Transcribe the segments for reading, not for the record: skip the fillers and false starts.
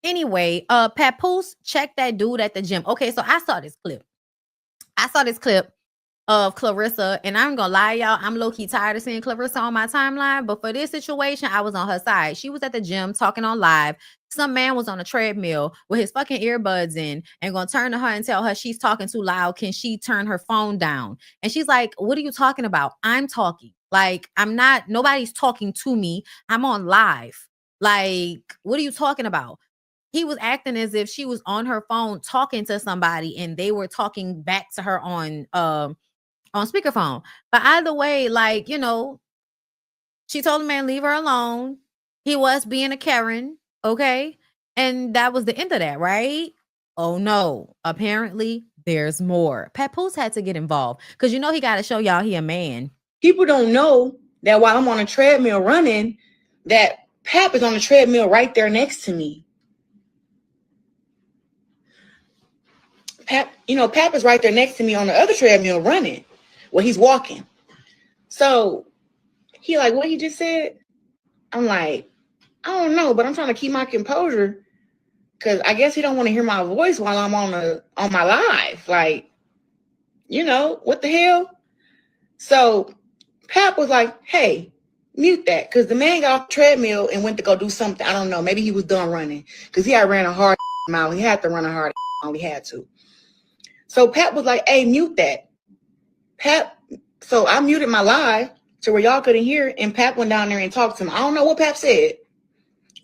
Anyway, Papoose, check that dude at the gym. Okay, so I saw this clip. Of Clarissa, and I'm gonna lie, y'all, I'm low-key tired of seeing Clarissa on my timeline, but for this situation, I was on her side. She was at the gym talking on live. Some man was on a treadmill with his fucking earbuds in and gonna turn to her and tell her she's talking too loud. Can she turn her phone down? And she's like, what are you talking about? I'm talking. Like, nobody's talking to me. I'm on live. Like, what are you talking about? He was acting as if she was on her phone talking to somebody and they were talking back to her on speakerphone. But either way, like, she told the man leave her alone. He was being a Karen, okay? And that was the end of that, right? Oh no. Apparently there's more. Papoose had to get involved because he got to show y'all he a man. People don't know that while I'm on a treadmill running, that Pap is on the treadmill right there next to me. Pap is right there next to me on the other treadmill running. Well, he's walking. So he like, what he just said? I'm like, I don't know, but I'm trying to keep my composure because I guess he don't want to hear my voice while I'm on my live. Like, what the hell? So Pap was like, hey, mute that, because the man got off the treadmill and went to go do something. I don't know. Maybe he was done running because he had ran a hard mile. He had to run a hard mile. He had to. So Pap was like, hey, mute that. Pap. So I muted my live to where y'all couldn't hear, and Pap went down there and talked to him. I don't know what Pap said.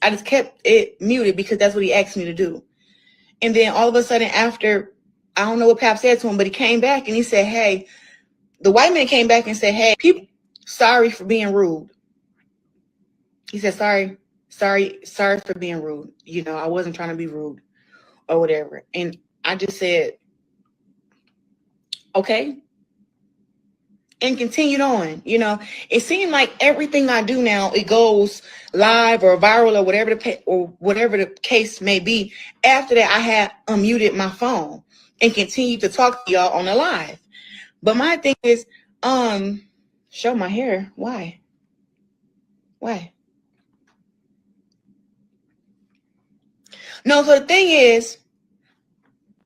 I just kept it muted because that's what he asked me to do. And then all of a sudden after, I don't know what Pap said to him, but he came back and he said, hey, the white man came back and said, hey, people, sorry for being rude. He said, sorry for being rude. I wasn't trying to be rude or whatever. And I just said, okay. And continued on. It seemed like everything I do now, it goes live or viral or whatever the case may be. After that, I had unmuted my phone and continued to talk to y'all on the live. But my thing is, show my hair. Why? No, so the thing is,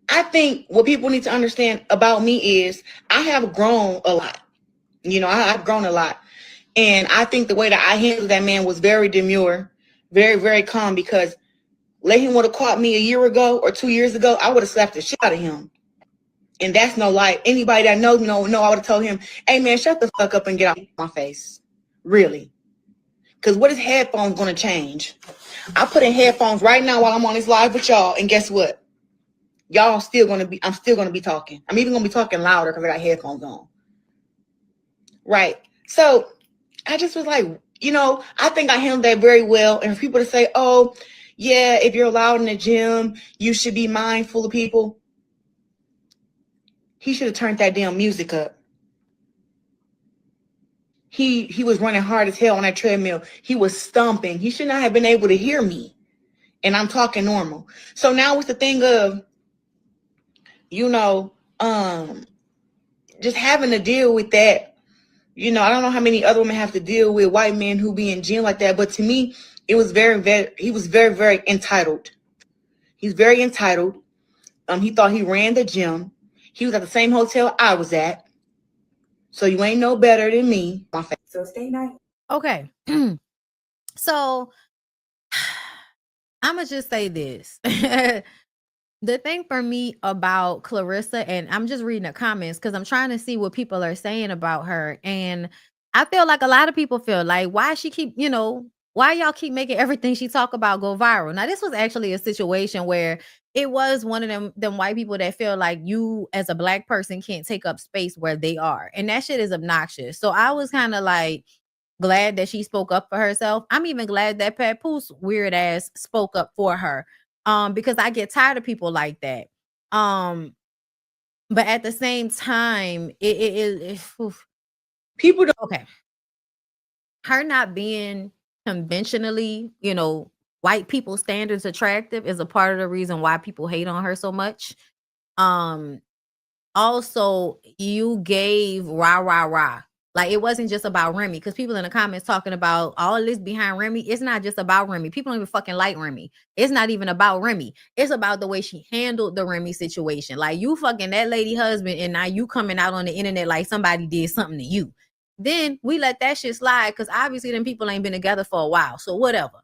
I think what people need to understand about me is I have grown a lot. I've grown a lot. And I think the way that I handled that man was very demure, very, very calm, because let him would have caught me a year ago or 2 years ago, I would have slapped the shit out of him. And that's no lie. Anybody that knows, I would have told him, hey man, shut the fuck up and get out of my face. Really. Because what is headphones going to change? I put in headphones right now while I'm on this live with y'all, and guess what? I'm still going to be talking. I'm even going to be talking louder because I got headphones on. Right. So I just was like, I think I handled that very well. And for people to say, oh, yeah, if you're loud in the gym, you should be mindful of people. He should have turned that damn music up. He was running hard as hell on that treadmill. He was stomping. He should not have been able to hear me. And I'm talking normal. So now it's the thing of, just having to deal with that. I don't know how many other women have to deal with white men who be in gym like that. But to me, it was he was very, very entitled. He's very entitled. He thought he ran the gym. He was at the same hotel I was at. So you ain't no better than me. So stay nice. Okay. So I'm going to just say this. The thing for me about Clarissa, and I'm just reading the comments because I'm trying to see what people are saying about her. And I feel like a lot of people feel like, why y'all keep making everything she talk about go viral? Now, this was actually a situation where it was one of them white people that feel like you as a black person can't take up space where they are. And that shit is obnoxious. So I was kind of like glad that she spoke up for herself. I'm even glad that Papoose weird ass spoke up for her. Because I get tired of people like that. But at the same time, people don't. Okay. Her not being conventionally, white people standards attractive is a part of the reason why people hate on her so much. Also, you gave rah rah rah Like, it wasn't just about Remy, because people in the comments talking about all of this behind Remy. It's not just about Remy. People don't even fucking like Remy. It's not even about Remy. It's about the way she handled the Remy situation. Like, you fucking that lady husband, and now you coming out on the internet like somebody did something to you. Then we let that shit slide, because obviously them people ain't been together for a while. So whatever.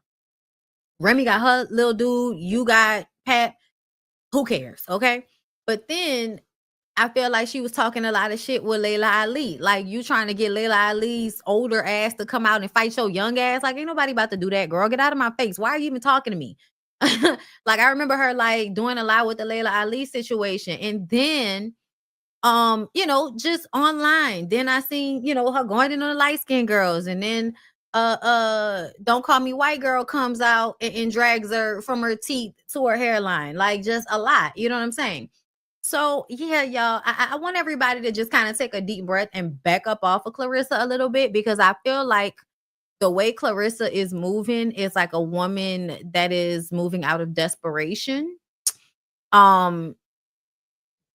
Remy got her little dude. You got Pat. Who cares? Okay. But then I feel like she was talking a lot of shit with Layla Ali. Like, you trying to get Layla Ali's older ass to come out and fight your young ass. Like, ain't nobody about to do that, girl. Get out of my face. Why are you even talking to me? Like, I remember her like doing a lot with the Layla Ali situation. And then just online. Then I seen, her going in on the light-skinned girls. And then Don't Call Me White Girl comes out and drags her from her teeth to her hairline. Like, just a lot. You know what I'm saying? So yeah, y'all, I want everybody to just kind of take a deep breath and back up off of Clarissa a little bit, because I feel like the way Clarissa is moving is like a woman that is moving out of desperation. Um,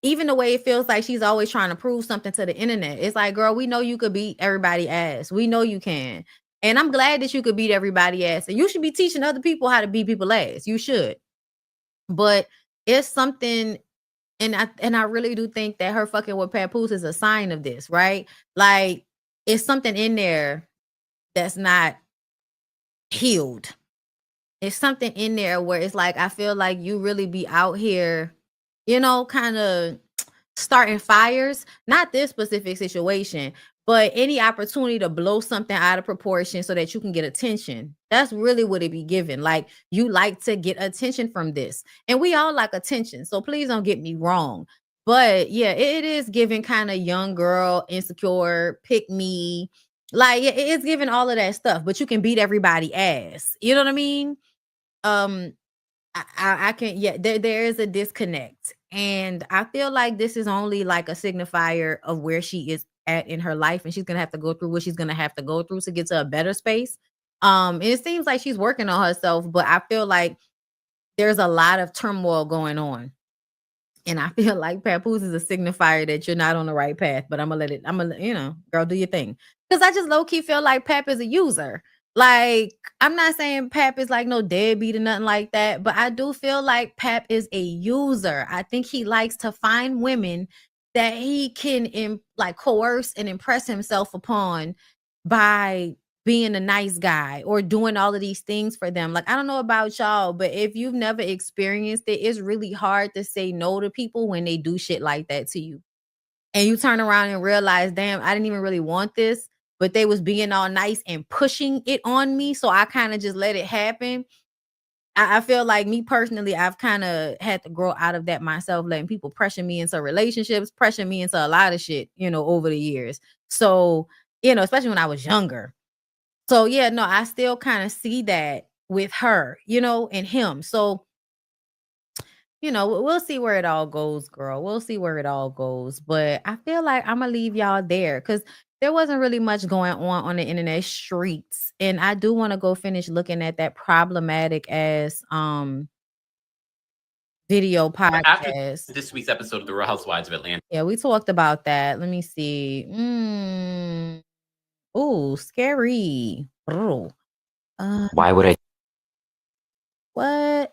Even the way it feels like she's always trying to prove something to the internet. It's like, girl, we know you could beat everybody ass. We know you can. And I'm glad that you could beat everybody ass. And you should be teaching other people how to beat people ass. You should. But it's something. And I really do think that her fucking with Papoose is a sign of this, right? Like, it's something in there that's not healed. It's something in there where it's like, I feel like you really be out here, kind of starting fires. Not this specific situation, but any opportunity to blow something out of proportion so that you can get attention. That's really what it be given. Like, you like to get attention from this, and we all like attention, so please don't get me wrong. But yeah, it is giving kind of young girl, insecure, pick me. Like, it's giving all of that stuff, but you can beat everybody ass. You know what I mean? um I can, yeah, there is a disconnect. And I feel like this is only like a signifier of where she is at in her life, and she's gonna have to go through what she's gonna have to go through to get to a better space. And it seems like she's working on herself, but I feel like there's a lot of turmoil going on. And I feel like Papoose is a signifier that you're not on the right path. But I'm gonna, girl, do your thing. Because I just low key feel like Pap is a user. Like, I'm not saying Pap is like no deadbeat or nothing like that, but I do feel like Pap is a user. I think he likes to find women that he can like coerce and impress himself upon by being a nice guy or doing all of these things for them. Like, I don't know about y'all, but if you've never experienced it, it's really hard to say no to people when they do shit like that to you. And you turn around and realize, damn, I didn't even really want this, but they was being all nice and pushing it on me. So I kind of just let it happen. I feel like, me personally, I've kind of had to grow out of that myself, letting people pressure me into relationships, pressure me into a lot of shit, over the years. So, especially when I was younger. So yeah, no, I still kind of see that with her, and him. So, we'll see where it all goes, girl. We'll see where it all goes. But I feel like I'm gonna leave y'all there, because there wasn't really much going on the internet streets. And I do want to go finish looking at that problematic ass video After podcast. this week's episode of The Real Housewives of Atlanta. Yeah, we talked about that. Let me see. Oh, scary. Oh. Why would I What?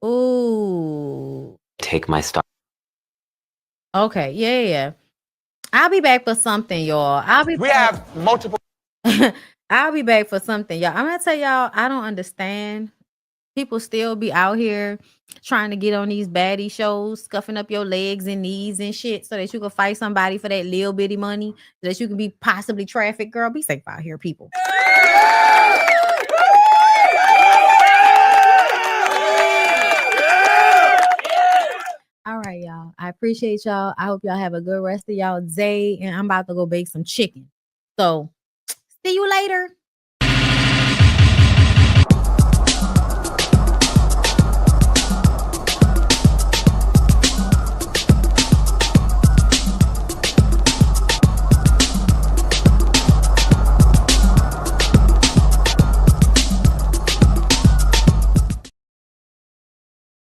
Ooh. take my stuff? Okay. Yeah. I'll be back for something, y'all. We have multiple. I'll be back for something, y'all. I'm gonna tell y'all, I don't understand. People still be out here trying to get on these baddie shows, scuffing up your legs and knees and shit so that you can fight somebody for that little bitty money, so that you can be possibly trafficked. Girl, be safe out here, people. All right, y'all. I appreciate y'all. I hope y'all have a good rest of y'all day. And I'm about to go bake some chicken. So, see you later.